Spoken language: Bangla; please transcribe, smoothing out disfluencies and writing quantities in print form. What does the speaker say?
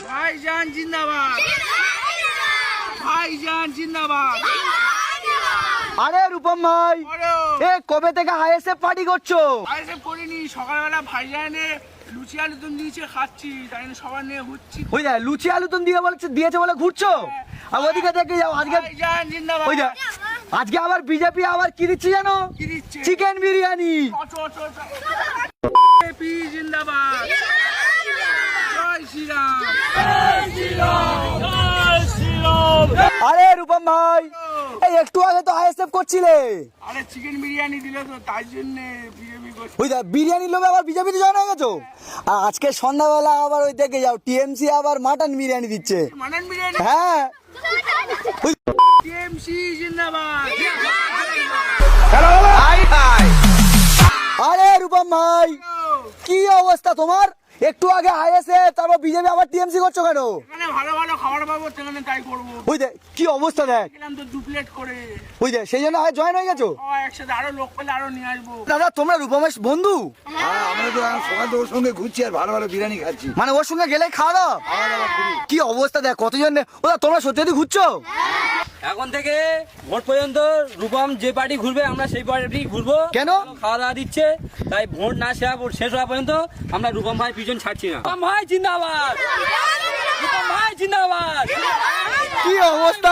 ভাইজান জিন্দাবাদ, ভাইজান জিন্দাবাদ। আরে রূপম ভাই, এ কবে থেকে আইএসএফ পার্টি করছো? আইএসএফ করিনি, সকালবেলা ভাইজানে লুচি আলুদম দিয়েছে খাচ্ছি, তাই জন্য সবার নিয়ে ঘুরছি। ওই দেখ লুচি আলুদম দিয়েছে বলে ঘুরছো, আর ওদিকে দেখে যাও। আজকে ভাইজান জিন্দাবাদ। ওই দেখ আজকে আবার বিজেপি আবার কি দিচ্ছে জানো? কি দিচ্ছে? চিকেন বিরিয়ানি। বিজেপি জিন্দাবাদ, জয় শ্রীরাম, জয় শ্রীরাম, জয় শ্রীরাম। আরে রূপম ভাই, এই একটু আগে তো আইএসএফ করছিলে। আরে চিকেন বিরিয়ানি দিলে তো, তাই জন্য বিজেপি করছে। ওই দেখ বিরিয়ানির লোভে আবার বিজেপিতে জয়েন হয়ে গেছো। আর আজকে সন্ধ্যাবেলা আবার ওই দেখে যাও টিএমসি আবার মাটন বিরিয়ানি দিচ্ছে। মাটন বিরিয়ানি? হ্যাঁ। টিএমসি জিন্দাবাদ। আরে রূপম ভাই, কি অবস্থা তোমার? একটু আগে আইএসএফ, তারপর বিজেপি, আবার টিএমসি করছো কেন? এখানে ভালো ভালো খাবার পাবো, সেখানে তাই করবো। ওই দেখ কি অবস্থা দেখ। গেলাম তো 2 প্লেট করে। ওই দেখ সেই জন্য জয়েন হয়ে গেছো। একসাথে আরো লোক পেলে আরো নিয়ে আসবো। দাদা তোমরা রূপমেশ বন্ধু? আমরা তো সকাল থেকে ওর সঙ্গে ঘুরছি আর ভালো ভালো বিরিয়ানি খাচ্ছি। মানে ওর সঙ্গে গেলে খাওয়া দাওয়া? কি অবস্থা দেখ কতজন। ওরা তোমরা সত্যি ঘুরছো? এখন থেকে ভোট পর্যন্ত রূপম যে পার্টি ঘুরবে আমরা সেই পার্টি ঘুরবো। কেন? খাওয়া দাওয়া দিচ্ছে, তাই ভোট না শেষ হওয়া পর্যন্ত আমরা রূপম ভাই পিছন ছাড়ছি না। রূপম ভাই জিন্দাবাদ, রূপম ভাই জিন্দাবাদ। কি অবস্থা